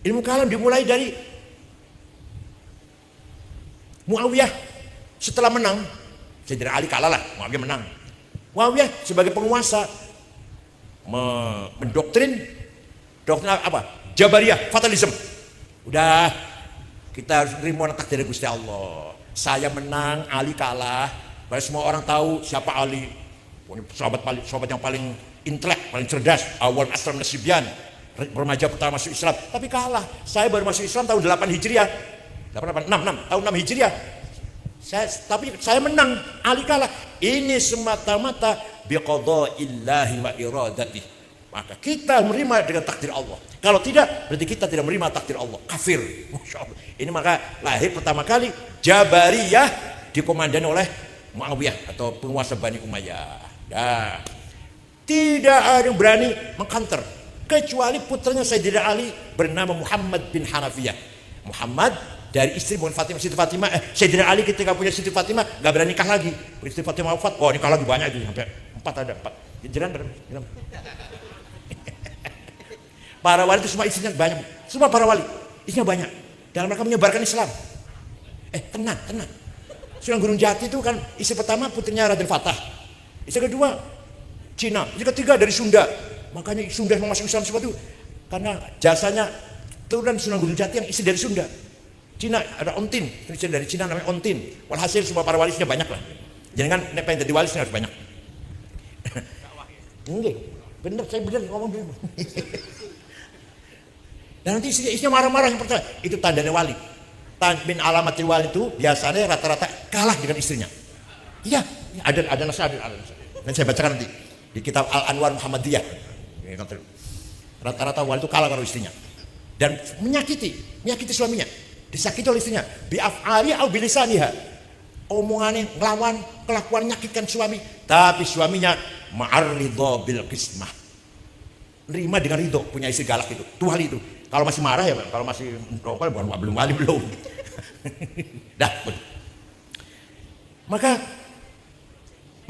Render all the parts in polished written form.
Ilmu kalam dimulai dari Muawiyah. Setelah menang, Sayyidina Ali kalah lah, Muawiyah menang. Muawiyah sebagai penguasa mendoktrin apa? Jabariyah, fatalism. Udah, kita harus terima takdir dari Gusti Allah. Saya menang, Ali kalah. Baru semua orang tahu siapa Ali. Sahabat yang paling intelek, paling cerdas. Awal aslam nasibyan, remaja pertama masuk Islam. Tapi kalah. Saya baru masuk Islam tahun 8 Hijriah. 6 tahun 6 Hijriah. Tapi saya menang, Ali kalah. Ini semata-mata biqadaillahi wa iradati. Maka kita menerima dengan takdir Allah. Kalau tidak, berarti kita tidak menerima takdir Allah. Kafir. Masya Allah. Ini maka lahir pertama kali Jabariyah dikomandani oleh Muawiyah atau penguasa Bani Umayyah. Nah, tidak ada yang berani mengkanter kecuali putranya Sayyidina Ali bernama Muhammad bin Hanafiyah. Muhammad dari istri bukan Fatimah, Siti Fatimah. Sayyidina Ali ketika punya Siti Fatimah nggak berani nikah lagi. Istri Fatimah wafat, oh nikah lagi banyak itu sampai 4 ada 4. Jiran. Para wali itu semua istrinya banyak, semua para wali istrinya banyak. Dalam mereka menyebarkan Islam. Tenang. Sunan Gunung Jati itu kan istri pertama putrinya Raden Fatah, istri kedua Cina, istri ketiga dari Sunda. Makanya Sunda masuk Islam seperti itu karena jasanya turunan Sunan Gunung Jati yang istri dari Sunda. Cina ada Ontin, istri dari Cina namanya Ontin. Walhasil semua para wali istrinya banyak lah. Jangan pengen jadi wali harus banyak. Enggak, bener saya bener ngomong bener. Dan nanti istrinya marah-marah yang pertama. Itu tandanya wali. Min alamatil wali itu biasanya rata-rata kalah dengan istrinya. Iya, ada nasihat. Dan saya bacakan nanti di kitab Al-Anwar Muhammadiyah. Rata-rata wali itu kalah dengan istrinya. Dan menyakiti suaminya. Disakiti oleh istrinya. Bi'af'ali au bilisaniha. Omongannya ngelawan, kelakuan menyakitkan suami. Tapi suaminya ma'arridho bil qismah. Nerima dengan ridho, punya istri galak itu. Tuh hal itu. Kalau masih marah ya, kalau masih rokok belum wali belum. Dah. Maka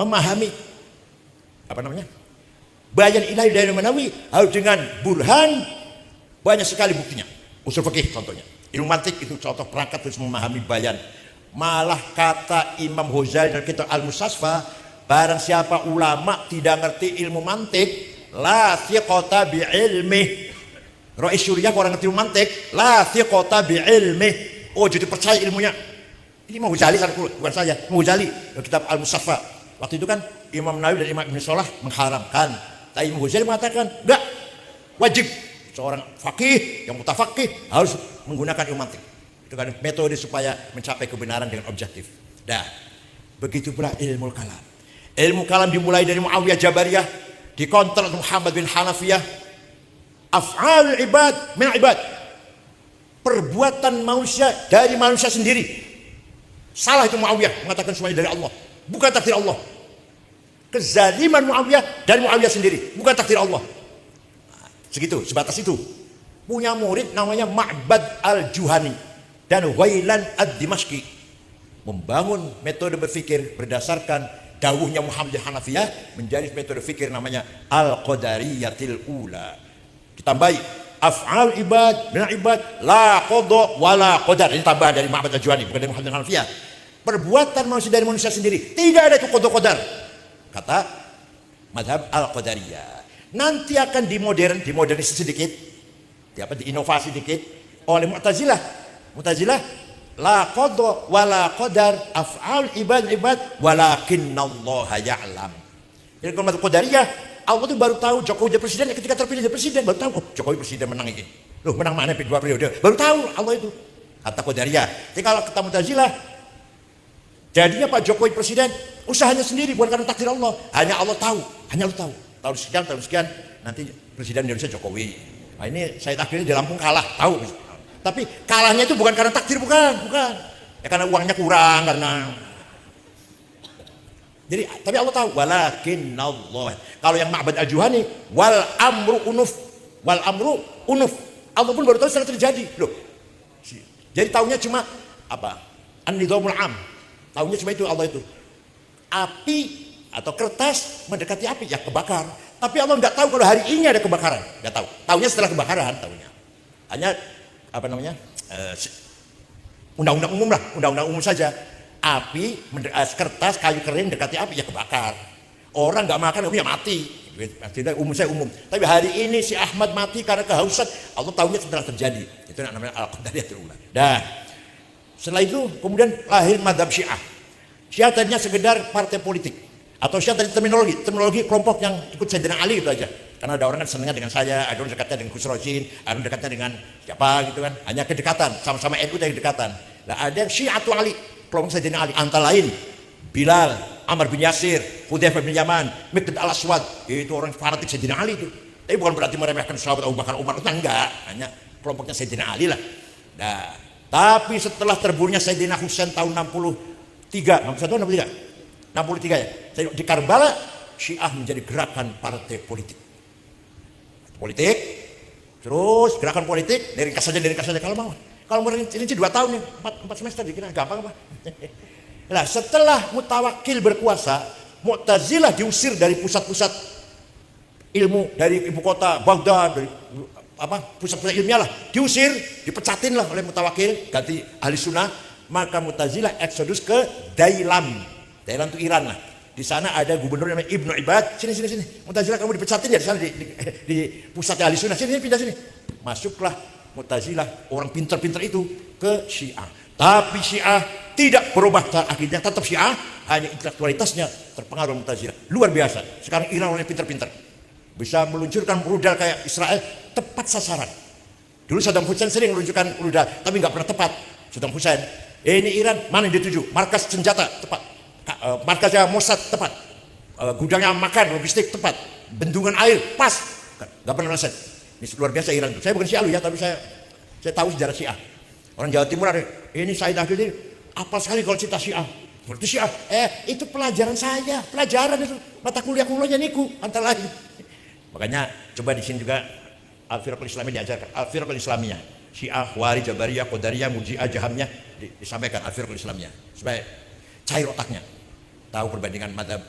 memahami apa namanya? Bayan ilahi dari Manawi harus dengan burhan, banyak sekali buktinya. Usul fikih contohnya. Ilmu mantik itu contoh perangkat untuk memahami bayan. Malah kata Imam Ghazali dalam kitab Al-Mustasfa, barang siapa ulama tidak ngerti ilmu mantik, la thiqata bi ilmi. Rais Syuriah orang ngerti ilmu mantik, la thiqata bi ilmi. Oh, jadi percaya ilmunya. Ini Imam Ghazali kan bukan saya. Imam Ghazali dalam kitab Al-Mustasfa. Waktu itu kan Imam Nawawi dan Imam Ibn Salah mengharamkan. Tapi Imam Ghazali mengatakan, enggak, wajib seorang fakih yang mutafakih harus menggunakan ilmu mantik. Itu kan metode supaya mencapai kebenaran dengan objektif. Dah, begitu pula ilmu kalam. Ilmu kalam dimulai dari Muawiyah Jabariyah, dikontrol Muhammad bin Hanafiyah. Af'al ibad min ibad. Perbuatan manusia dari manusia sendiri. Salah itu Muawiyah mengatakan semuanya dari Allah, bukan takdir Allah. Kezaliman Muawiyah dari Muawiyah sendiri, bukan takdir Allah. Segitu, sebatas itu. Punya murid namanya Ma'bad al-Juhani dan Ghailan ad-Dimashqi, membangun metode berfikir berdasarkan dawuhnya Muhammad Hanafiyah menjadi metode fikir namanya Al-Qadariyatil Ula. Ditambahi af'al ibad min ibad la qada wala qadar. Ini tambahan dari Ma'bad al-Juhani, bukan dari Muhammad Hanafiyah. Perbuatan manusia dari manusia sendiri, tidak ada itu qada qadar, kata mazhab Al-Qadariyah. Nanti akan dimodernisasi sedikit, diinovasi sedikit oleh Mu'tazilah. Mu'tazilah la qada wala qadar af'al ibad walakinallaha ya'lam. Jadi kalau mazhab Qadariyah, Allah itu baru tahu Jokowi jadi presiden ketika terpilih jadi presiden, baru tahu, oh Jokowi presiden menang ini. Loh, menang mana 2 periode? Baru tahu Allah itu. Kata Qadariyah. Tapi kalau kata Mu'tazilah, jadinya Pak Jokowi presiden usahanya sendiri, bukan karena takdir Allah. Hanya Allah tahu, hanya Allah tahu. Tahun sekian nanti presiden Indonesia Jokowi. Nah, ini saya takdirnya di Lampung kalah, tahu. Tapi kalahnya itu bukan karena takdir, bukan. Ya karena uangnya kurang, karena. Jadi tapi Allah tahu. Walakinallah. Kalau yang Ma'bad al-Juhani, wal amru unuf. Allah pun baru tahu setelah terjadi. Loh. Jadi tahunya cuma apa? An-nidhamul am. Tahunya cuma itu Allah itu. Api atau kertas mendekati api, ya kebakar. Tapi Allah nggak tahu kalau hari ini ada kebakaran, nggak tahu. Tahunya setelah kebakaran, tahunya. Hanya apa namanya, undang-undang umum lah, undang-undang umum saja. Api, kertas, kayu kering dekati api ya kebakar. Orang nggak makan ya mati. Tidak umum, saya umum. Tapi hari ini si Ahmad mati karena kehausan. Allah tahunya setelah terjadi. Itu namanya al-qadariyatul ula. Dah. Setelah itu kemudian lahir mazhab Syiah. Syiah tadinya sekedar partai politik. Atau Syiah tadi terminologi kelompok yang ikut Sayyidina Ali itu aja. Karena ada orang kan senangnya dengan saya, ada orang dekatnya dengan Gus Rosin, ada orang dekatnya dengan siapa gitu kan. Hanya kedekatan, sama-sama NU dari kedekatan. Nah, ada yang Syiatul Ali, kelompok Sayyidina Ali, antara lain Bilal, Ammar bin Yasir, Hudzaifah bin Yaman, Miqdad al-Aswad, itu orang fanatik Sayyidina Ali itu. Tapi bukan berarti meremehkan sahabat Abu Bakar, Umar, enggak, hanya kelompoknya Sayyidina Ali lah. Nah, tapi setelah terbunuhnya Sayyidina Husain tahun 63 ya, di Karbala, Syiah menjadi gerakan partai politik. Terus gerakan politik, diringkas saja kalau mau. Kalau mau rinci 2 tahun nih, 4 semester dikira gampang apa? Nah, setelah Mutawakkil berkuasa, Mu'tazilah diusir dari pusat-pusat ilmu, dari ibu kota Baghdad, dari pusat-pusat ilmiah lah, diusir, dipecatin lah oleh Mutawakkil, ganti ahli sunnah. Maka Mu'tazilah eksodus ke Dailam itu Iran lah. Di sana ada gubernur namanya Ibnu Ibad. Sini. Mu'tazilah kamu dipecatin ya di sana di pusat ahli sunnah. Sini pindah sini. Masuklah Mu'tazilah, orang pinter-pinter itu ke Syiah. Tapi Syiah tidak berubah akidahnya, tetap Syiah, hanya intelektualitasnya terpengaruh Mu'tazilah. Luar biasa. Sekarang Iran orang pinter-pinter. Bisa meluncurkan rudal kayak Israel tepat sasaran. Dulu Saddam Hussein sering meluncurkan rudal, tapi nggak pernah tepat. Saddam Hussein. Ini Iran, mana yang dituju? Markas senjata tepat. Markasnya Mossad tepat. Gudangnya makan, logistik tepat. Bendungan air pas. Nggak pernah meleset. Ini luar biasa Iran. Saya bukan Syiah ya, tapi saya tahu sejarah Syiah. Orang Jawa Timur ada, ini Said Akhil ini apa sekali kalau cerita Syiah. Berarti Syiah, itu pelajaran saya, pelajaran itu mata kuliahnya niku antara lain. Makanya coba di sini juga Al-Firqah Islamiyah diajarkan, Al-Firqah Islamiyah, Syiah, Khawarij, Jabariyah, Qadariyah, Murji'ah, Jahamiyah disampaikan Al-Firqah Islamiyah supaya cair otaknya, tahu perbandingan madzhab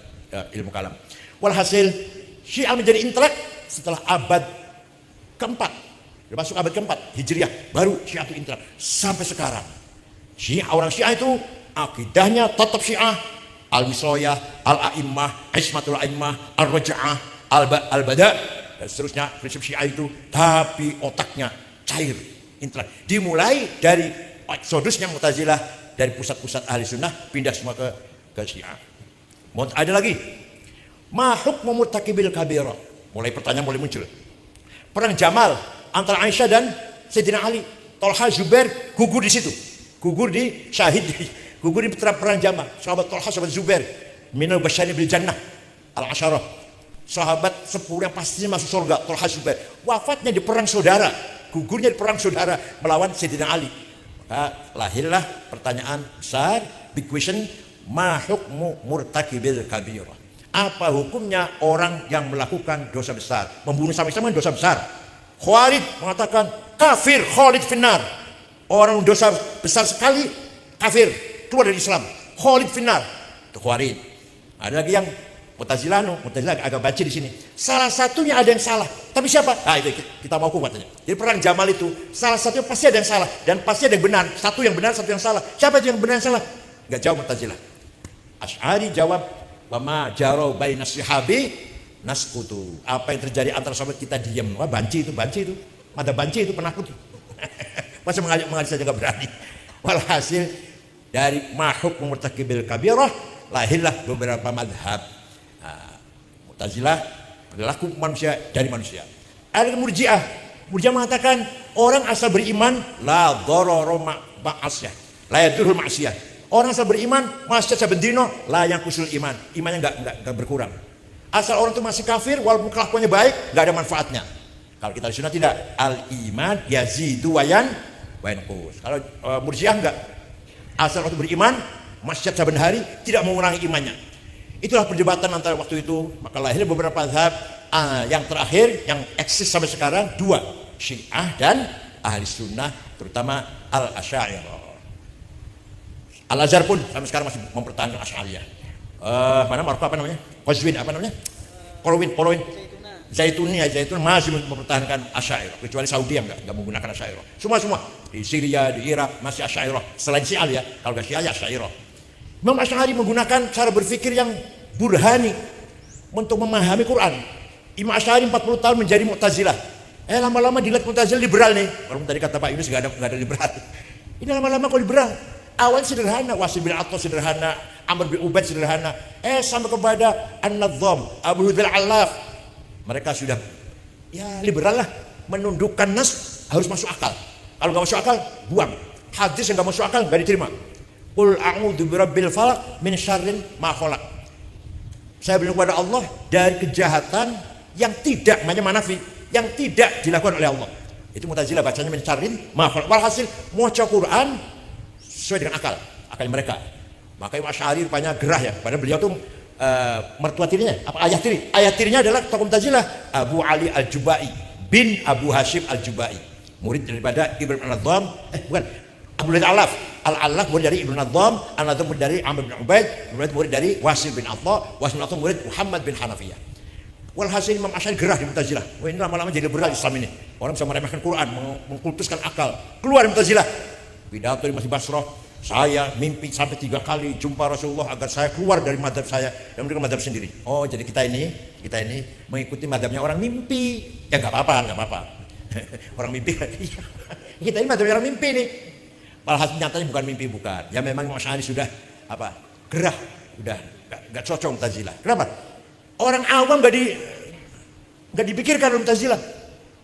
ilmu kalam. Walhasil Syiah menjadi intelek setelah abad keempat, masuk abad keempat Hijriah, baru Syiah itu intelek sampai sekarang. Orang Syiah itu akidahnya tetap Syiah, al-Wislayah, al-A'immah, Ismatul A'immah, al-Raja'ah, al-Bada' dan seterusnya prinsip Syiah itu, tapi otaknya cair, intelek. Dimulai dari eksodusnya Mu'tazilah dari pusat-pusat ahli sunnah pindah semua ke Syiah. Ada lagi ma hukmu murtakibil kabirah, mulai pertanyaan mulai muncul. Perang Jamal antara Aisyah dan Sayyidina Ali, Tolha, Zubair gugur di situ, gugur di perang Jamal. Sahabat Tolha, sahabat Zubair minal basyari bil jannah al-asyarah, sahabat 10 yang pastinya masuk surga. Tolha, Zubair wafatnya di perang saudara, gugurnya di perang saudara melawan Sayyidina Ali. Maka lahirlah pertanyaan besar, big question, ma hukmu murtakibil kabirah, apa hukumnya orang yang melakukan dosa besar, membunuh sama-sama dosa besar. Khawarij mengatakan kafir, khalid finnar, orang dosa besar sekali kafir, keluar dari Islam, khalid finnar, itu Khawarij. Ada lagi yang Mu'tazilah agak baca di sini. Salah satunya ada yang salah, tapi siapa? Nah itu kita mau hukum katanya. Jadi perang Jamal itu salah satunya pasti ada yang salah dan pasti ada yang benar. Satu yang benar, satu yang salah. Siapa itu yang benar, yang salah? Enggak jawab Mu'tazilah. Asy'ari jawab, "Wama jarau baina syihabi naskutu." Apa yang terjadi antara sahabat kita diam. Wah, banci itu. Mada banci itu penakut. Masa mengaji saja enggak berani. Walhasil dari mahuk murtakibil kabirah lahirlah beberapa madhab. Mu'tazilah perilaku manusia dari manusia. Ada Murji'ah. Murji'ah mengatakan orang asal beriman la dharara ma'asiyah, la yadurul ma'asiyah. Orang asal beriman maksiat sabendino la yang kusul iman, imannya enggak berkurang. Asal orang itu masih kafir walaupun kelakuannya baik, enggak ada manfaatnya. Kalau kita di sunnah tidak, al iman yazidu wa yanqus. Kalau Murji'ah enggak. Asal orang itu beriman, maksiat saben hari tidak mengurangi imannya. Itulah perdebatan antara waktu itu. Maka lahir beberapa mazhab. Yang terakhir yang eksis sampai sekarang 2, Syiah dan ahli sunnah, terutama al-Asy'ariyah. Al-Azhar pun sampai sekarang masih mempertahankan Asy'ariyah. Mana Maroko apa namanya? Qazwin apa namanya? Korwin Zaitun masih mempertahankan Asy'ariyah, kecuali Saudi yang nggak menggunakan Asy'ariyah. Semua di Syria, di Irak masih Asy'ariyah. Selain Syiah ya, kalau nggak Syiah ya Asy'ariyah. Imam Asy'ari menggunakan cara berpikir yang burhani untuk memahami Quran. Imam Asy'ari 40 tahun menjadi Mu'tazilah. Lama-lama dilihat Mu'tazilah liberal nih. Walaupun tadi kata Pak Yunus nggak ada liberal. Ini lama-lama kok liberal. Awal sederhana, Wasil bin Attas sederhana, Amr bin Ubaid sederhana. Sampai kepada An-Nadhdham, Abu Hudal Alaf. Mereka sudah ya liberal lah. Menundukkan nas harus masuk akal. Kalau nggak masuk akal, buang. Hadis yang nggak masuk akal nggak diterima. Qul a'udzu birabbil falaq min syarrin ma khalaq. Saya berlindung kepada Allah dari kejahatan yang tidak, namanya manafi, yang tidak dilakukan oleh Allah. Itu Mu'tazilah bacanya min syarrin ma khalaq. Walhasil maca Quran sesuai dengan akal mereka. Maka Imam Asy'ari rupanya gerah ya, padahal beliau tuh mertua tirinya, ayah tirinya adalah tokoh Mu'tazilah, Abu Ali Al-Jubai bin Abu Hashim Al-Jubai, murid daripada Ibn Nadhdham, bukan Abu Alaf. Al-Alaf murid dari Ibn Nadhdham, An-Nadhdham murid dari Amr bin Ubaid, murid dari Wasil bin Atha, Wasil bin Atha murid Muhammad bin Hanafiyah. Walhasil Imam Asy'ari gerah di Mu'tazilah. Wah, ini lama-lama jadi liberal Islam ini. Orang bisa meremehkan Quran, mengkultuskan akal. Keluar dari Mu'tazilah. Pidato di Masjid Basrah, saya mimpi sampai 3 kali jumpa Rasulullah agar saya keluar dari madhab saya dan menjadi madhab sendiri. Oh, jadi kita ini mengikuti madhabnya orang mimpi. Ya nggak apa-apa. Orang mimpi. Kita ini madhabnya orang mimpi nih. Walhasil nyatanya bukan mimpi, bukan. Ya memang Imam Asy'ari sudah gerah, udah nggak cocok Mu'tazilah. Kenapa? Orang awam nggak dipikirkan oleh Mu'tazilah.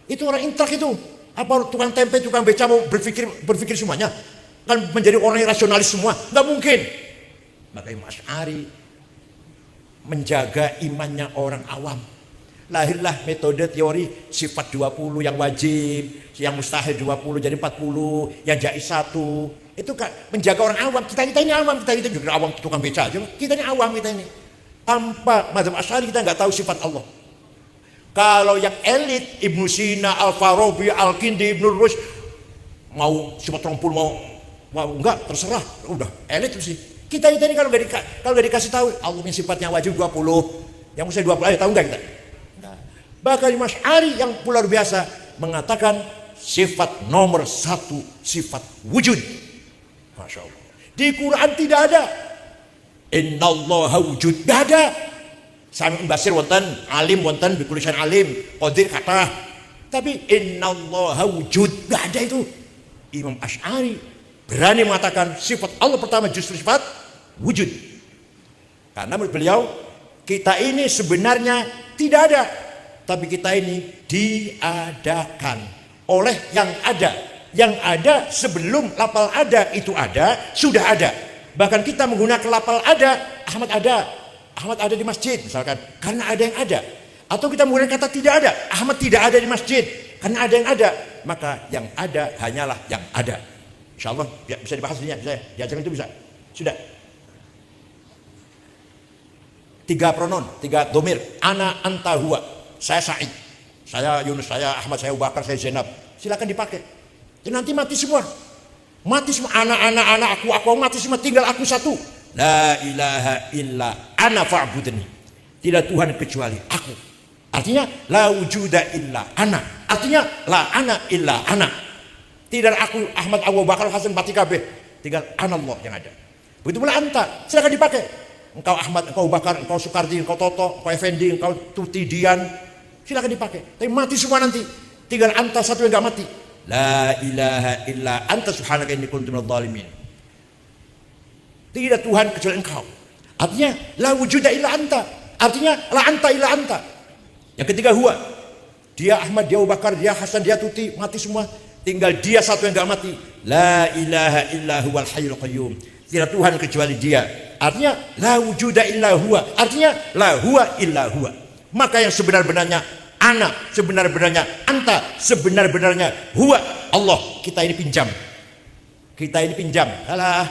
Itu orang intrak itu. Apa tukang tempe, tukang beca mau berpikir semuanya? Kan menjadi orang yang rasionalis semua? Nggak mungkin. Maka Imam Asy'ari menjaga imannya orang awam. Lahirlah metode teori sifat 20 yang wajib, yang mustahil 20 jadi 40, yang jaiz 1. Itu kan menjaga orang awam. Kita ini awam, kita juga awam tukang beca aja. Kita ini awam, kita ini. Tanpa mazhab Asy'ari kita nggak tahu sifat Allah. Kalau yang elit Ibnu Sina, Al-Farabi, Al-Kindi, Ibnu Rushd mau sifat 30 mau enggak terserah, udah elit sih. Kita ini kalau nggak dikasih tahu Allah yang sifatnya wajib 20, yang mesti 20 aja tahu enggak kita? Enggak. Bahkan Imam Asy'ari yang luar biasa mengatakan sifat nomor 1 sifat wujud. Masya Allah. Di Quran tidak ada innallaha wujud, tidak ada. Sami basir wonten, alim wonten, bikulisan alim, qadir kata. Tapi innallaha wujud, tidak ada itu. Imam Asy'ari berani mengatakan sifat Allah pertama justru sifat wujud. Karena menurut beliau kita ini sebenarnya tidak ada, tapi kita ini diadakan oleh yang ada. Yang ada sebelum lafal ada itu ada, sudah ada. Bahkan kita menggunakan lafal ada, Ahmad ada di masjid misalkan, karena ada yang ada. Atau kita menggunakan kata tidak ada, Ahmad tidak ada di masjid, karena ada yang ada. Maka yang ada hanyalah yang ada. Insya Allah bisa dibahas ini, bisa diajarkan itu bisa. Sudah. 3 pronoun, 3 domir. Ana, anta, huwa. Saya Said, saya Yunus, saya Ahmad, saya Abu Bakar, saya Zainab. Silakan dipakai. Dan nanti mati semua. Mati semua, anak, aku mati semua, tinggal aku satu. La ilaha illa ana fa'budni. Tidak Tuhan kecuali aku. Artinya la wujuda illa ana. Artinya la ana illa ana. Tidak aku Ahmad, Abu Bakar, Hasan, Bati kabeh. Tinggal anallah yang ada. Begitu pula anta, silakan dipakai. Engkau Ahmad, engkau Bakar, engkau Sukardi, engkau Toto, engkau Effendi, engkau Tuti Dian. Silakan dipakai. Tapi mati semua nanti. Tinggal anta satu yang enggak mati. La ilaha illa anta subhanaka inni kuntu minadh dhalimin. Tidak Tuhan kecuali engkau. Artinya la wujuda illa anta. Artinya la anta illa anta. Yang ketiga huwa. Dia Ahmad, dia Abu Bakar, dia Hasan, dia Tuti, mati semua. Tinggal dia satu yang enggak mati. La ilaha illa huwal hayyul qayyum. Tidak Tuhan kecuali dia. Artinya la wujuda illa huwa. Artinya la huwa illa huwa. Maka yang sebenar-benarnya ana, sebenar-benarnya anta, sebenar-benarnya huwa Allah. Kita ini pinjam. Alah,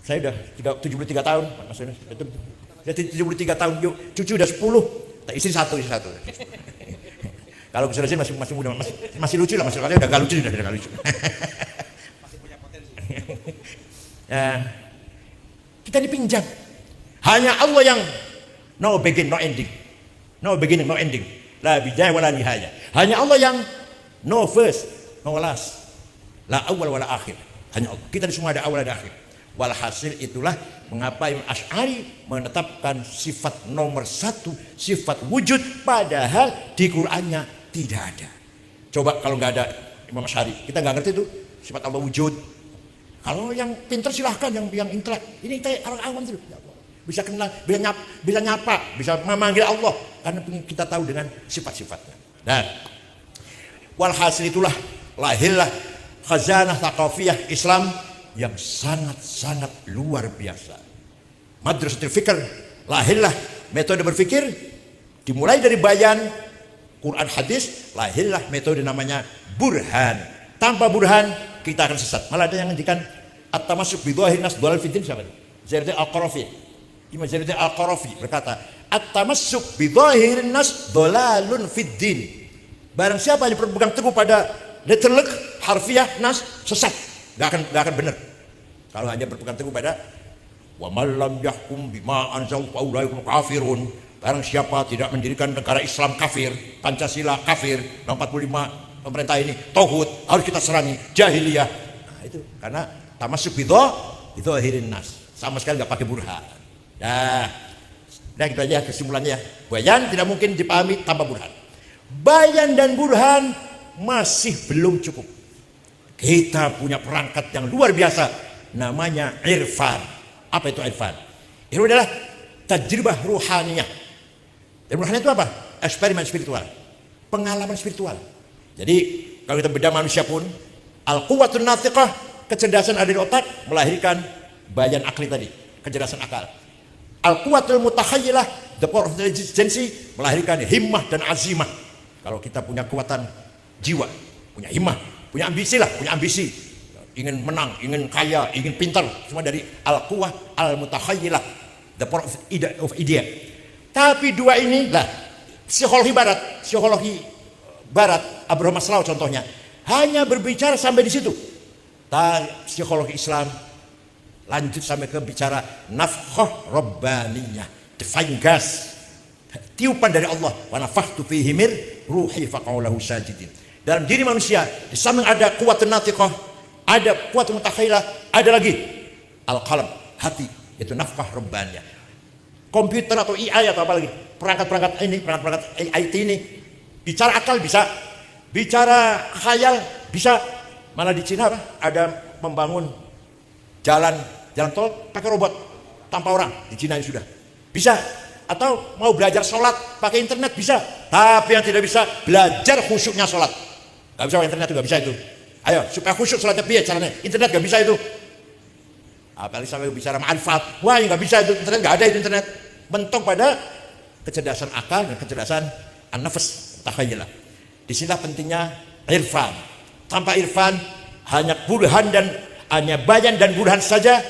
saya udah 73 tahun, maksudnya 73 tahun, yuk, cucu udah 10, istri satu. Kalau bisa masih muda, masih lucu lah, masih udah gak lucu, udah gak lucu. Masih punya potensi. Kita dipinjam. Hanya Allah yang no beginning, no ending. la bidayah wala nihayah. Hanya Allah yang no first, no last, la awal wala akhir. Hanya Allah. Kita semua ada awal ada akhir. Walhasil itulah mengapa Imam Asy'ari menetapkan sifat nomor satu, sifat wujud, padahal di Qur'annya tidak ada. Coba kalau nggak ada Imam Asy'ari, kita nggak ngerti itu sifat Allah wujud. Kalau yang pintar silahkan, yang intelek. Ini kita orang awam itu bisa kenal, bisa nyapa, bisa memanggil Allah karena kita tahu dengan sifat-sifatnya. Dan walhasil itulah lahirlah khazanah thaqafiyah Islam yang sangat-sangat luar biasa. Madrasatul fikr, lahirlah metode berpikir dimulai dari bayan Quran hadis, lahirlah metode namanya burhan. Tanpa burhan kita akan sesat. Malah ada yang ngendikan at-tamassuk bi dhahirin nas dhalal fid din, siapa itu? Zainuddin Al-Qarafi. Imam Zainuddin Al-Qarafi berkata, at-tamassuk bi dhahirin nas dhalalun fid din. Barang siapa yang berpegang teguh pada literlek harfiah nas, sesat. Gak akan benar. Kalau hanya berpegang teguh pada wa man lam yahkum bima anzal fa ulaikum kafirun. Barang siapa tidak mendirikan negara Islam kafir, Pancasila kafir, 45 pemerintah ini tauhid, harus kita serangi, jahiliyah. Nah, itu karena tamasuk itu akhirin nas, sama sekali nggak pakai burhan. Nah, gitu aja kesimpulannya. Bayan tidak mungkin dipahami tanpa burhan. Bayan dan burhan masih belum cukup. Kita punya perangkat yang luar biasa, namanya irfan. Apa itu irfan? Itu adalah tajribah ruhaniyah. Dan ruhaniyah itu apa? Eksperimen spiritual, pengalaman spiritual. Jadi kalau kita bedah manusia pun, al-quwwatun nathiqah, kecerdasan ada di otak, melahirkan bayan akli tadi, kecerdasan akal. Al-quwwatul mutakhayilah, the power of intelligence, melahirkan himmah dan azimah. Kalau kita punya kekuatan jiwa, punya himmah, punya ambisi lah, punya ambisi, ingin menang, ingin kaya, ingin pintar, semua dari al-quwwah al-mutakhayilah, the power of idea. Tapi dua ini lah, psikologi barat, Abraham Maslow contohnya, hanya berbicara sampai di situ. Psikologi Islam lanjut sampai ke bicara nafkhah rabbaniyah, divine gas, tiupan dari Allah. Wa nafakhtu fihi mir ruhi faqa'u lahu sajidin. Dalam diri manusia di samping ada kuwatun nathiqah, ada kuwatun mutakhayilah, ada lagi al-qalam, hati, itu nafkhah rabbaniyah. Komputer atau AI atau apa lagi, perangkat-perangkat ini, perangkat-perangkat IT ini, bicara akal bisa, bicara khayal bisa. Malah di Cina ada membangun jalan tol pakai robot tanpa orang, di Cina ini sudah bisa. Atau mau belajar sholat pakai internet bisa. Tapi yang tidak bisa, belajar khusyuknya sholat gak bisa pakai internet, itu gak bisa itu. Ayo supaya khusyuk sholatnya piye caranya, internet gak bisa itu. Apalagi sampai bicara ma'rifat, wah gak bisa itu, internet gak ada itu. Internet bentuk pada kecerdasan akal dan kecerdasan an-nafs takhayyulah. Disinilah pentingnya irfan. Tanpa irfan hanya burhan dan hanya bayan dan burhan saja,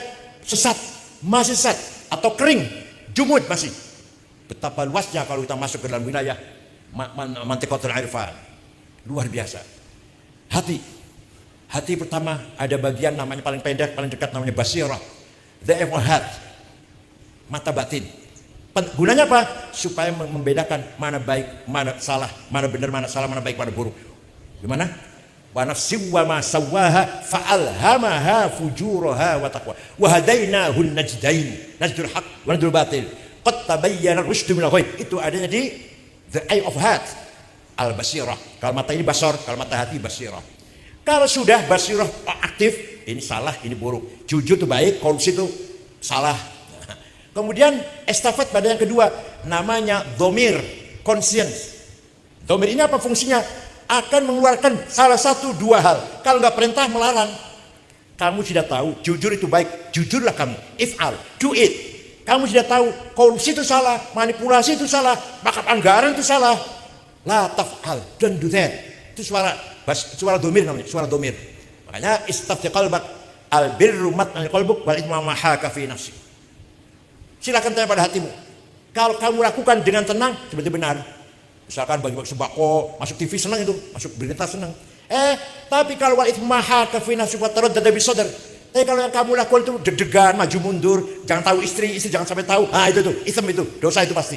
sesat, masih sesat atau kering, jumud masih. Betapa luasnya kalau kita masuk ke dalam wilayah mantikatul irfan. Luar biasa. Hati pertama ada bagian namanya paling pendek, paling dekat namanya basirah. The eye of heart. Mata batin. Gunanya apa? Supaya membedakan mana baik, mana salah, mana benar, mana salah, mana baik, mana buruk. Gimana? Wa nafsin wa ma sawwaha fa'alhamaha fujuraha wa taqwa. Wa hadainahu najdain. Najdul haq wa najdul batil. Qad tabayyana ar-rusydu minal ghayy. Itu adanya di the eye of heart. Al-basirah. Kalau mata ini basar, kalau mata hati basirah. Kalau sudah basirah aktif, ini salah, ini buruk. Jujur itu baik, korupsi itu salah. Kemudian estafet pada yang kedua, namanya dhamir, conscience. Dhamir ini apa fungsinya? Akan mengeluarkan salah satu dua hal. Kalau nggak perintah, melarang. Kamu sudah tahu, jujur itu baik, jujurlah kamu. If'al, do it. Kamu sudah tahu, korupsi itu salah, manipulasi itu salah, bakar anggaran itu salah. La taf'al, don't do that. Itu suara dhamir namanya, suara dhamir. Makanya istafti qalbak, al-birru mat'al qalbuk, wal ithma ma haka fi nafsi. Silakan tanya pada hatimu. Kalau kamu lakukan dengan tenang, seperti benar. Misalkan bagi-bagi sembako, masuk TV senang itu, masuk berita senang. Tapi kalau wal ithma haka fi nafsi wa taraddada bi sadr. Tapi kalau yang kamu lakukan itu deg-degan, maju mundur, jangan tahu istri jangan sampai tahu. Itu ism itu, dosa itu pasti.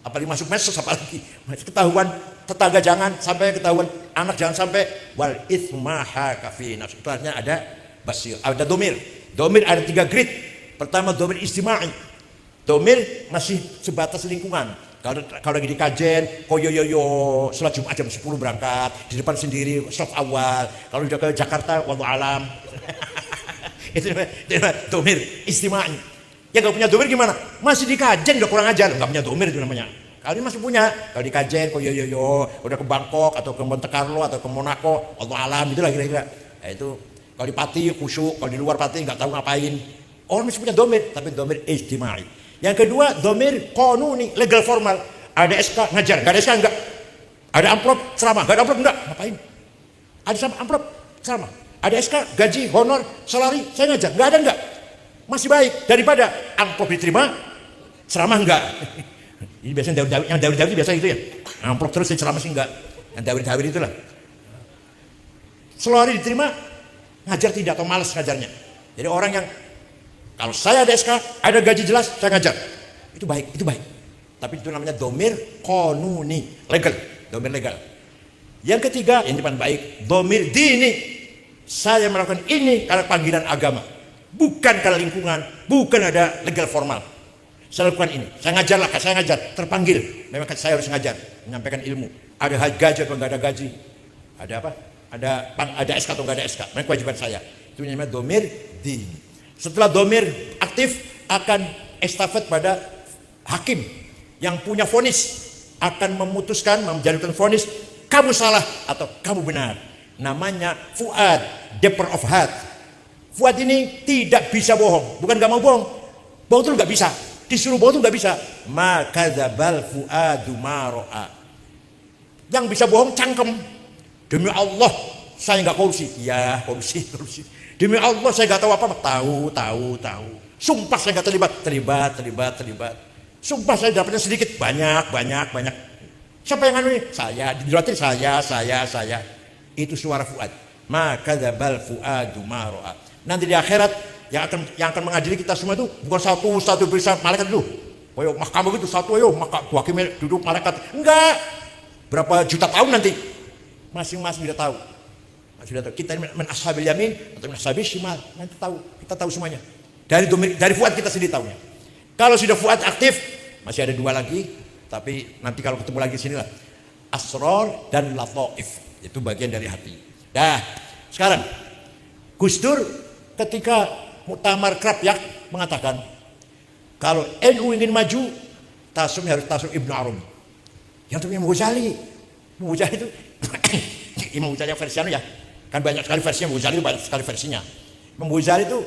Apalagi masuk medsos, apalagi ketahuan tetangga jangan sampai, ketahuan anak jangan sampai. Wal itsma haka fi nafsi. Itu artinya ada basir, ada domir. Domir ada 3 grade. Pertama domir istima'i. Domir masih sebatas lingkungan. Kalau lagi di kajen, koyoyoyo, sholat Jumat jam 10 berangkat, di depan sendiri, stop awal. Kalau udah ke Jakarta, wallahu alam. Itu domir istima'i. Yang gak punya domir gimana? Masih di kajen udah kurang ajar, gak punya domir itu namanya. Kalau ini masih punya, kalau di kajen, koyoyoyo, udah ke Bangkok atau ke Monte Carlo atau ke Monaco, wallahu alam, itulah kira-kira. Nah, itu kalau di Pati khusyuk, kalau di luar Pati nggak tahu ngapain. Orang masih punya domir, tapi domir istima'i. Yang kedua, domir qanuni, legal formal. Ada SK ngajar, nggak ada SK enggak. Ada amplop ceramah, nggak ada amplop enggak. Ngapain? Ada sama amplop ceramah. Ada SK gaji, honor, salari, saya ngajar, nggak ada enggak. Masih baik daripada amplop diterima, ceramah enggak. Ini biasanya yang dawir-dawir biasa itu ya. Amplop terus ceramah sih enggak. Yang dawir-dawir itulah. Salari diterima, ngajar tidak atau malas ngajarnya. Jadi orang yang kalau saya ada SK, ada gaji jelas, saya ngajar. Itu baik, itu baik. Tapi itu namanya domir qanuni, legal, domir legal. Yang ketiga, yang depan baik, domir dini. Saya melakukan ini karena panggilan agama, bukan karena lingkungan, bukan ada legal formal. Saya lakukan ini, saya ngajarlah, saya ngajar, terpanggil. Memang saya harus ngajar, menyampaikan ilmu. Ada gaji atau nggak ada gaji, ada apa? Ada SK atau nggak ada SK, memang kewajiban saya. Itu namanya domir dini. Setelah domir aktif, akan estafet pada hakim yang punya vonis, akan memutuskan, menjatuhkan vonis, kamu salah atau kamu benar. Namanya fuad, deeper of heart. Fuad ini tidak bisa bohong, bukan gak mau bohong. Bohong itu gak bisa, disuruh bohong itu gak bisa. Maka dzabal fuadu ma ra'a. Yang bisa bohong cangkem. Demi Allah saya gak korupsi. Ya korupsi. Demi Allah saya gak tahu apa-apa. Tahu. Sumpah saya gak terlibat. Sumpah saya dapatnya sedikit, banyak. Siapa yang anu ini? Saya. Diriwatin saya. Itu suara fuad. Maka dzabal fuadu ma ra'a. Nanti di akhirat yang akan mengadili kita semua itu bukan satu bisa malaikat dulu. Ayo mahkamah gitu satu, ayo maka hakim duduk malaikat. Enggak. Berapa juta tahun nanti? Masing-masing sudah tahu. Kita min ashabil yamin atau min ashabil shimal, nanti tahu. Kita tahu semuanya. Dari fuad kita sendiri tahunya. Kalau sudah fuad aktif, masih ada 2 lagi, tapi nanti kalau ketemu lagi sinilah. Asrar dan lataif. Itu bagian dari hati. Dah, sekarang Gus Dur ketika muktamar Krapyak mengatakan kalau NU ingin maju, tasawufnya harus tasawuf Ibnu Arabi. Yang itu Imam Ghazali. Imam Ghazali itu Imam Ghazali versi anu ya. Kan banyak sekali versinya, Imam Ghazali banyak sekali versinya. Imam Ghazali itu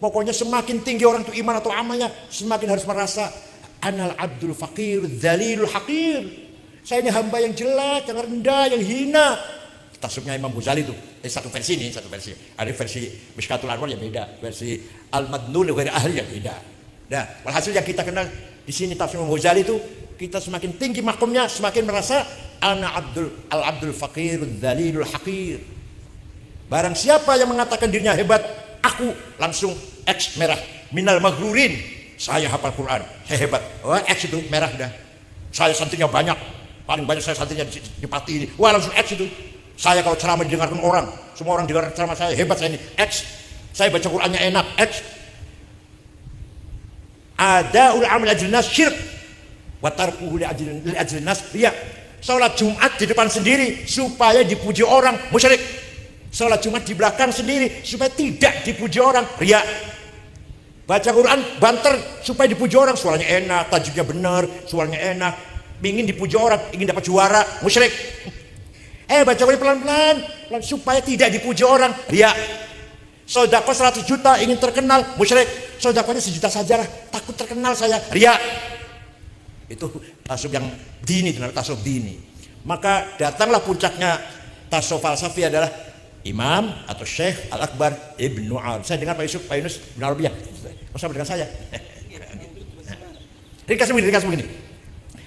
pokoknya semakin tinggi orang itu iman atau amalnya, semakin harus merasa anal abdul faqir dzalilul haqir. Saya ini hamba yang jelek, yang rendah, yang hina. Tasawufnya Imam Ghazali itu. Satu versi. Ada versi Mishkatul Anwar yang beda, versi Al-Madnun ghairi ahli yang beda. Nah, walhasil yang kita kenal di sini tafsir Imam Ghazali itu, kita semakin tinggi makomnya, semakin merasa ana abdul faqir dzalilul haqir. Barang siapa yang mengatakan dirinya hebat, aku langsung X merah. Minal maghrurin. Saya hafal Quran, saya hebat. Oh, X itu merah dah. Saya santrinya banyak. Paling banyak saya santrinya di Pati ini. Wah, langsung X itu. Saya kalau ceramah didengarkan orang, semua orang dengar ceramah saya, hebat saya ini. X. Saya baca Qurannya enak. X. Ada amal ajlin nas syirk wa tarkuhu li ajlin nas riya. Salat Jumat di depan sendiri supaya dipuji orang, musyrik. Salat Jumat di belakang sendiri supaya tidak dipuji orang, riya. Baca Quran banter supaya dipuji orang, suaranya enak, tajwidnya benar, suaranya enak, ingin dipuji orang, ingin dapat juara, musyrik. Baca Quran pelan-pelan supaya tidak dipuji orang, riya. Sedekah 100 juta ingin terkenal, musyrik. Sedekahnya 1 juta saja lah, takut terkenal saya, riya. Itu tasawuf yang dini, tasawuf dini. Maka datanglah puncaknya tasawuf falsafi adalah Imam atau Syekh Al-Akbar Ibnu Arabi. Saya dengar Pak Yunus Ibnu Arabi ya. Masa dengan saya? Ringkasnya begini.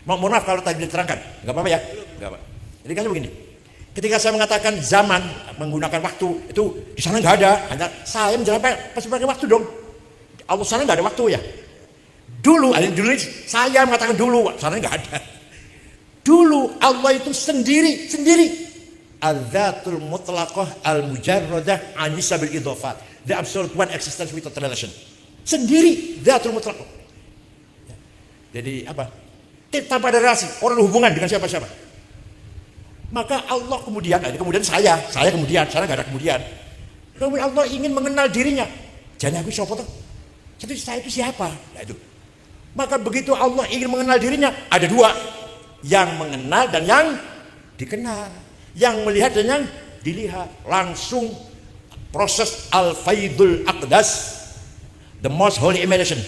Mohon maaf kalau tadi diterangkan, enggak apa-apa ya. Enggak apa. Ringkasnya begini. Ketika saya mengatakan zaman menggunakan waktu itu di sana nggak ada, hanya saya menjalankan pasti pakai waktu dong. Allah sana nggak ada waktu ya. Dulu saya mengatakan dulu, sana nggak ada. Dulu Allah itu sendiri. Al-Dhatul Mutlaqah Al-Mujarradah Anisa bil Idhafat. The absolute one existence without relation. Sendiri Dhatul Mutlaqah. Jadi apa? Tanpa ada relasi, orang hubungan dengan siapa-siapa. Maka Allah kemudian saya kemudian, sana gak ada kemudian. Kemudian Allah ingin mengenal dirinya. Jangan aku siapa tuh? Jadi saya itu siapa? Nah itu. Maka begitu Allah ingin mengenal dirinya, ada dua. Yang mengenal dan yang dikenal. Yang melihat dan yang dilihat. Langsung proses Al-Faidul Aqdas. The most holy emanation.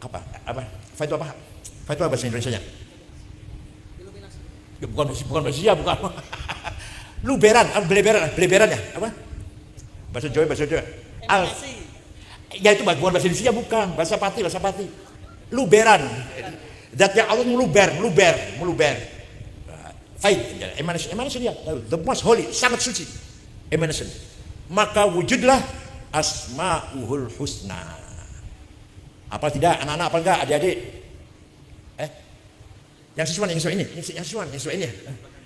Apa? Faidu apa? Faidu apa bahasa Indonesianya? Ya, bukan Malaysia, bukan. Beleberan ya? Apa? Bahasa Jawa. Ya itu bukan bahasa Indonesia, bukan. Bahasa Pati. Luberan. Zatnya Allah meluber. Faid, emanation ya. The most holy, sangat suci. Emanation. Maka wujudlah Asma'uhul Husna. Apa tidak? Anak-anak apa enggak? Adik-adik? Yang sesuai ini.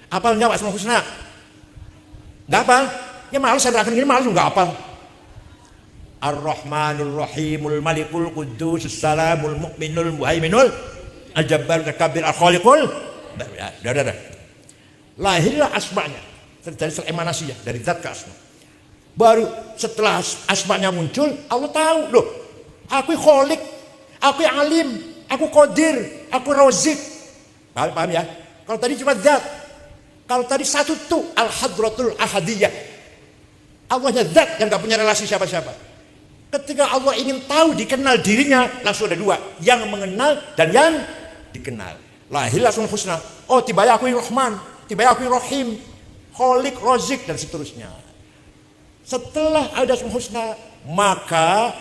Apal enggak Asmaul Husna? Enggak apal. Ya malu saya akan gini malu enggak apal. Ar-Rahmanul Rahimul Malikul Quddus Salamul Mu'minul Muhaiminul Al-Jabbarul Kabir Al-Khaliqul. Dah. Lahirlah asma'nya dari emanasi ya, dari zat ke asma. Baru setelah asma'nya muncul, Allah tahu loh. Aku Khaliq, aku Alim, aku Qadir, aku Razik. Paham ya? Kalau tadi cuma zat. Kalau tadi satu tuh Al-Hadratul Ahadiyah. Allahnya zat yang gak punya relasi siapa-siapa. Ketika Allah ingin tahu dikenal dirinya, langsung ada dua. Yang mengenal dan yang dikenal. Lahir langsung husna. Oh tiba-tiba aku Rahman, tiba-tiba aku Rahim, Khaliq, Razik dan seterusnya. Setelah ada asma husna, maka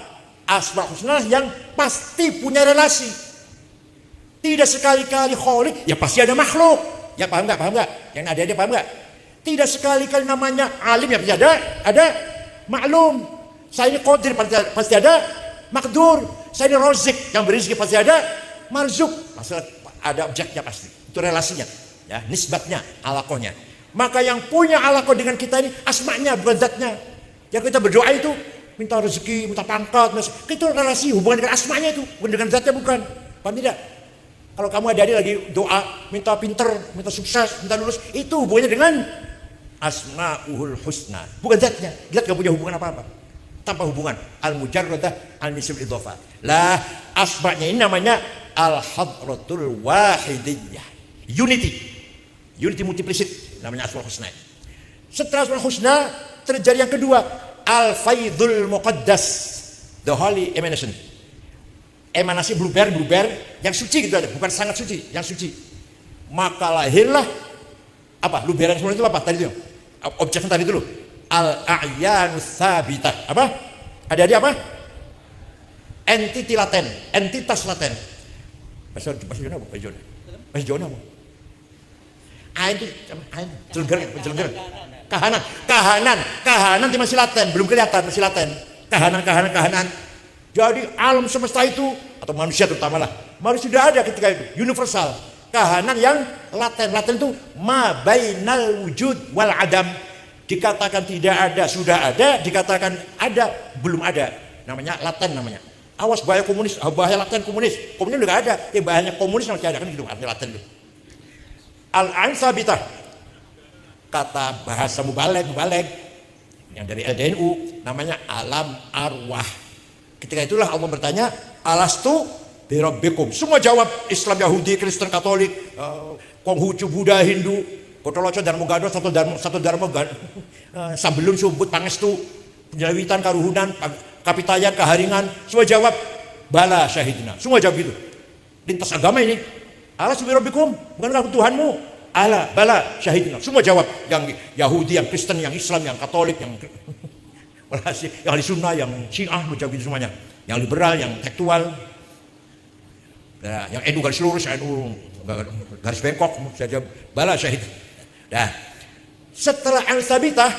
asma husna yang pasti punya relasi. Tidak sekali-kali Khaliq, ya pasti ada makhluk. Ya paham nggak? Yang ada paham nggak? Tidak sekali-kali namanya alim, ya pasti ada maklum. Saya ini Qadir pasti ada Makdur. Saya ini Razik, yang berizki pasti ada Marzuk. Masalah ada objeknya pasti. Itu relasinya, ya, nisbatnya, alakohnya. Maka yang punya alakoh dengan kita ini asma'nya, bukan zatnya. Yang kita berdoa itu minta rezeki, minta pangkat, itu relasi hubungan dengan asma'nya itu, bukan dengan zatnya, bukan. Paham tidak? Kalau kamu adik-adik lagi doa, minta pinter, minta sukses, minta lulus, itu hubungannya dengan Asma'uhul Husna, bukan zatnya. Zat gak punya hubungan apa-apa. Tanpa hubungan. Al-Mujarradah Al-Nisim Idhofah. Lah, asma'nya ini namanya Al-Hadratul Wahidiyah. Unity multiplicity, namanya Asma'ul Husna. Setelah Asma'ul Husna, terjadi yang kedua, Al-Faidul Muqaddas, the Holy Emanation. Emanasi bluber yang suci gitu aja, bukan sangat suci, yang suci. Maka lahirlah apa? Bluberan semua itu apa? Tadi itu. Objeknya tadi dulu. Al-a'yanus sabitah. Apa? Ada apa? Entiti laten, entitas laten. Bahasa Jawa apa? Bahasa Jawa apa? Ain itu celengger. Kahanan itu masih laten, belum kelihatan, masih laten. Kahanan. Jadi alam semesta itu, atau manusia terutama lah, manusia sudah ada ketika itu, universal. Kahanan yang laten itu ma bainal wujud wal adam. Dikatakan tidak ada, sudah ada. Dikatakan ada, belum ada. Namanya laten namanya. Awas bahaya komunis, bahaya laten komunis. Komunis juga ada, bahayanya komunis masih ada kan gitu, arti laten itu. Al-ain sabitah. Kata bahasa mubaleg yang dari LDNU namanya alam arwah. Ketika itulah Allah bertanya, alastu birabbikum. Semua jawab, Islam, Yahudi, Kristen, Katolik, Konghucu, Buddha, Hindu, Kotoloco, Darmogado, satu Darmo, Sambelun, Subut, Pangestu, Penjelawitan, Karuhunan, Kapitayan, Kaharingan, semua jawab, bala syahidina. Semua jawab gitu. Lintas agama ini, alastu birabbikum, bukankah Tuhanmu? Ala, bala syahidina. Semua jawab, yang Yahudi, yang Kristen, yang Islam, yang Katolik, yang ahli sunnah, yang Syiah, menjawab itu semuanya. Yang liberal, yang tekstual, yang NU garis lurus, NU garis bengkok, saya jawab bala syahid. Nah, setelah al-sabitah,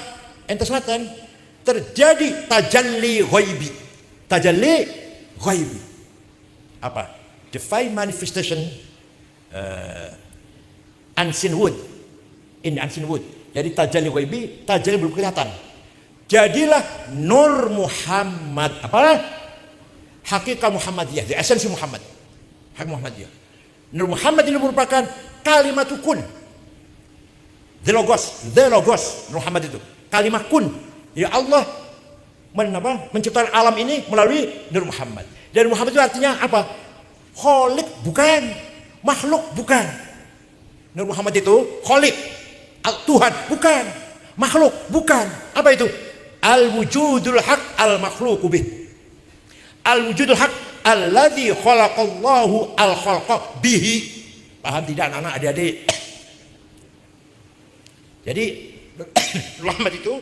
entes laten, terjadi tajalli ghaibi. Apa? Divine manifestation unseen wood. In unseen wood. Jadi tajalli ghaibi, tajalli belum kelihatan. Jadilah Nur Muhammad. Apa? Hakikat Muhammadiyah, the esensi Muhammad. Hak Muhammadiyah. Nur Muhammad ini merupakan kalimat kun. The Logos. Nur Muhammad itu. Kalimat kun. Ya Allah menciptakan alam ini melalui Nur Muhammad. Dan Muhammad itu artinya apa? Khalik bukan, makhluk bukan. Nur Muhammad itu khalik, Tuhan bukan, makhluk bukan. Apa itu? Al-wujudul haq al-makhluqu bih. Al-wujudul haq alladzi khalaqallahu al-khalqa bihi. Paham tidak anak-anak, adik-adik? Jadi Muhammad itu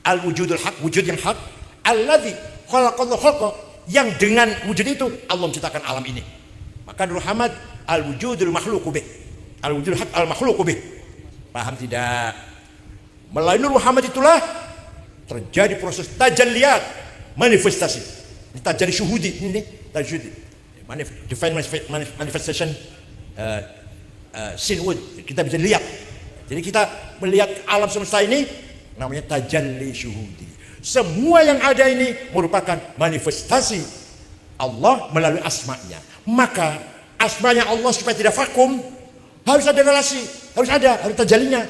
al-wujudul haq, wujud yang hak, alladzi khalaqallahu khalqa, yang dengan wujud itu Allah menciptakan alam ini. Maka Muhammad al-wujudul makhluqu bih. Al-wujudul haq al-makhluqu bih. Paham tidak? Melalui Nur Muhammad itulah terjadi proses tajalliyat, manifestasi. Ini tajalli syuhudi, ini tajalli divine manifestation sinwood. Kita bisa lihat. Jadi kita melihat alam semesta ini namanya tajalli syuhudi. Semua yang ada ini merupakan manifestasi Allah melalui asma'nya. Maka asma'nya Allah supaya tidak vakum harus ada relasi, harus tajallinya.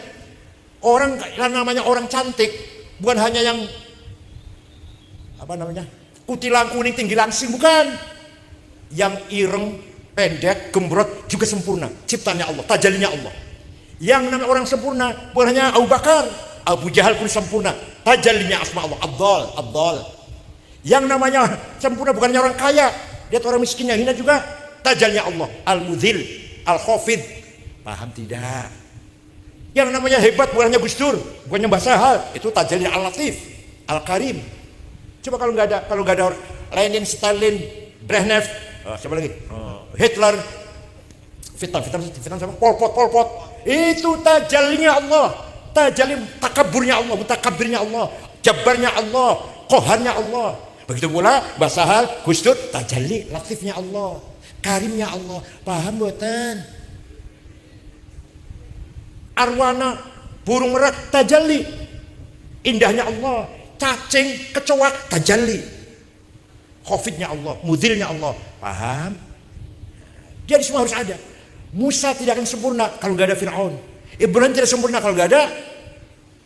Orang yang namanya orang cantik bukan hanya yang kutilang kuning tinggi langsing, bukan. Yang ireng, pendek, gembrot juga sempurna. Ciptaannya Allah, tajallinya Allah. Yang namanya orang sempurna bukan hanya Abu Bakar, Abu Jahal pun sempurna. Tajallinya asma Allah, Abdal. Yang namanya sempurna bukan hanya orang kaya, lihat orang miskin yang hina juga. Tajallinya Allah, Al-Mudhil, Al-Khafid. Paham tidak? Yang namanya hebat bukan hanya Gus Dur, bukan hanya Mbah Sahal, itu tajallinya Al-Latif, Al-Karim. Coba kalau nggak ada Lenin, Stalin, Brezhnev, siapa lagi? Hitler, Vietnam siapa? Pol Pot. Itu tajallinya Allah, tajalli takaburnya Allah, mutakabbirnya Allah, jabarnya Allah, qaharnya Allah. Begitu pula Mbah Sahal, Gus Dur, tajalli latifnya Allah, karimnya Allah. Paham boten? Arwana, burung merak, tajalli indahnya Allah. Cacing, kecoak, tajalli khafidnya Allah, mudhilnya Allah. Paham? Jadi semua harus ada. Musa tidak akan sempurna kalau nggak ada Fir'aun. Ibrahim tidak sempurna kalau nggak ada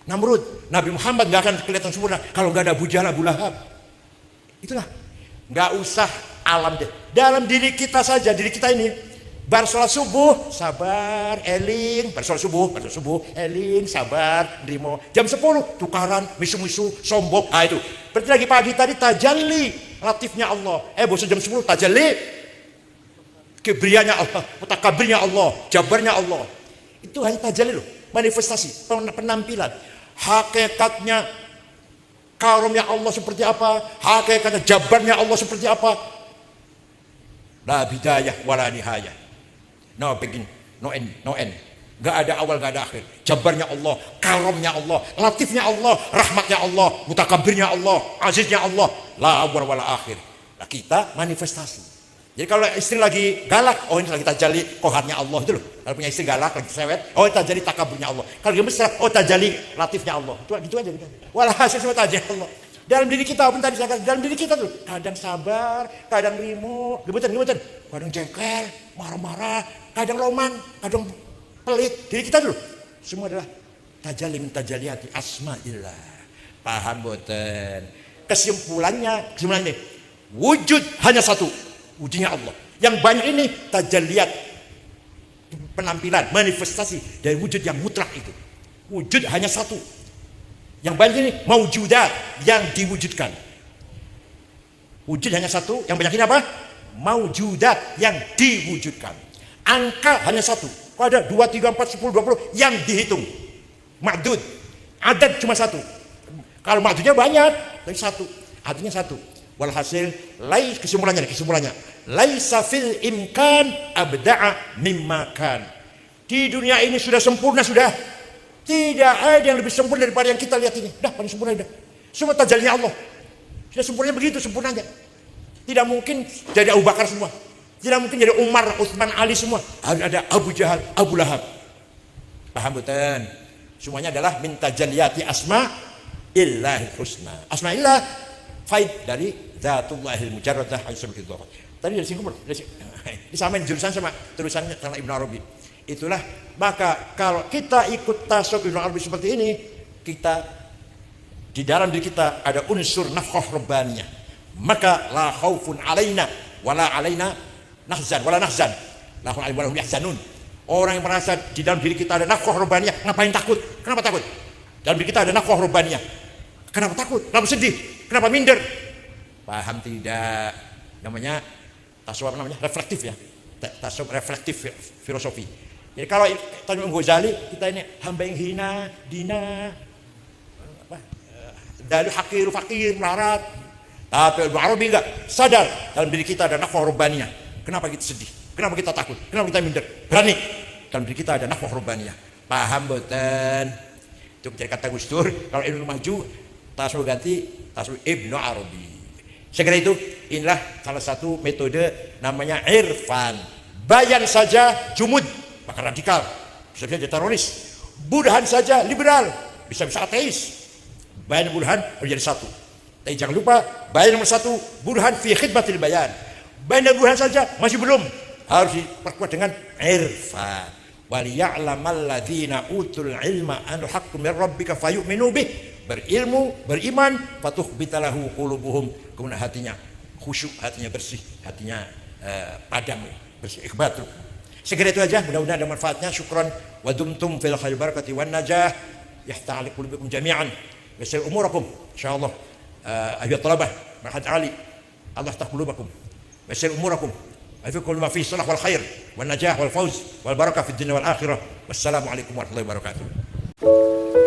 Namrud. Nabi Muhammad nggak akan kelihatan sempurna kalau nggak ada Abu Jahal, Abu Lahab. Itulah. Nggak usah alam deh. Dalam diri kita saja, diri kita ini. Bar sholat subuh, sabar, eling. Bar sholat subuh, eling, sabar, nerimo. Jam 10, tukaran, misu-misu, sombong. Itu. Berarti lagi pagi tadi tajalli latifnya Allah. Bosan jam 10 tajalli kibriyanya Allah, mutakabirnya Allah, jabarnya Allah. Itu hanya tajalli loh, manifestasi, penampilan. Hakikatnya karomnya Allah seperti apa, hakikatnya jabarnya Allah seperti apa. La bidayah wala nihayah. No begin, no end. Gak ada awal, gak ada akhir. Jabarnya Allah, karomnya Allah, latifnya Allah, rahmatnya Allah, mutakabirnya Allah, aziznya Allah. La awal wala akhir. Nah, kita manifestasi. Jadi kalau istri lagi galak, oh ini lagi tajalli koharnya Allah itu loh. Kalau punya istri galak, lagi sewet, oh tajalli takaburnya Allah. Kalau dia mesra, oh tajalli latifnya Allah. Itu gitu aja. Walhasil semua tajalli Allah. Dalam diri kita, apa tadi saya katakan, dalam diri kita tuh kadang sabar, kadang rimo, gebetan, kadang jengkel, marah-marah, kadang loman, kadang pelit. Diri kita dulu semua adalah tajalli min tajalliyati asma'illah. Paham boten? Kesimpulannya wujud hanya satu, wujudnya Allah. Yang banyak ini tajalliyat, penampilan, manifestasi dari wujud yang mutlak itu. Wujud hanya satu. Yang banyak ini maujudat, yang diwujudkan. Wujud hanya satu, yang banyak ini apa? Maujudat, yang diwujudkan. Angka hanya satu. Kalau ada 2, 3, 4, 10, 20 yang dihitung. Ma'dud. Adat cuma satu. Kalau ma'dudnya banyak, tapi satu. Adadnya satu. Walhasil, kesimpulannya. Laisa fil imkan abda'a mimma kan. Di dunia ini sudah sempurna, sudah. Tidak ada yang lebih sempurna daripada yang kita lihat ini. Dah, paling sempurna dah. Semua tajallinya Allah. Sudah sempurnanya begitu, sempurnanya. Tidak mungkin jadi Abu Bakar semua. Tidak mungkin jadi Umar, Utsman, Ali semua. Harus ada Abu Jahal, Abu Lahab. Paham betul? Semuanya adalah min tajalliyati asma illahil husna. Asma illah faid dari zatullahil mujarradah haitsu bidzat. Tadi dari Singapura. Disamain jurusan sama tulisannya sama Ibnu Arabi. Itulah, maka kalau kita ikut tasawuf Ibnu Arabi seperti ini, kita di dalam diri kita ada unsur nafkhah rabbaniyah. Maka la khaufun alaina wala alaina nahzan wala nahzan. La khaufun alaihim wala hum yahzanun. Orang yang merasa di dalam diri kita ada nafkhah rabbaniyah, ngapain takut? Kenapa takut? Dalam diri kita ada nafkhah rabbaniyah. Kenapa takut? Kenapa sedih? Kenapa minder? Paham tidak? Namanya tasawuf, apa namanya? Reflektif ya. Tasawuf reflektif filosofi. Jadi kalau tanya Imam Ghazali, kita ini hamba yang hina, dina, dalu hakir, fakir, melarat. Tapi Ibnu Arabi enggak sadar dalam diri kita ada nafkhah rabbaniyah. Kenapa kita sedih? Kenapa kita takut? Kenapa kita minder? Berani. Dalam diri kita ada nafkhah rabbaniyah. Paham betul? Itu menjadi kata Gus Dur. Kalau ilmu maju, tasawuf ganti tasawuf Ibnu Arabi. Segera itu, inilah salah satu metode namanya irfan. Bayan saja jumud, maka radikal, bisa jadi teroris. Burhan saja liberal, bisa ateis. Bayan burhan menjadi satu. Tapi jangan lupa, bayan nomor satu, burhan fi khidmatil bayan. Bayan burhan saja masih belum, harus diperkuat dengan irfan. Waliya'lamal ladzina utul ilma annahu haqqun mir rabbika fayu'minu bih. Berilmu, beriman, fatukhbitalahu qulubuhum, kemudian hatinya khusyuk, hatinya bersih, hatinya padam, bersih, ikhbat. Segera itu aja, mudah-mudahan ada manfaatnya. Syukran wa dumtum fil khair barakati wan najah. Yahta'ali qulubikum jami'an. Yassir umurakum insyaallah. Ayyuhat talabah, mahad ali. Allah taqulubakum. Yassir umurakum. Afiqul ma fi salah wal khair wan najah wal fawz wal barakah fid dunya wal akhirah. Wassalamu alaikum warahmatullahi wabarakatuh.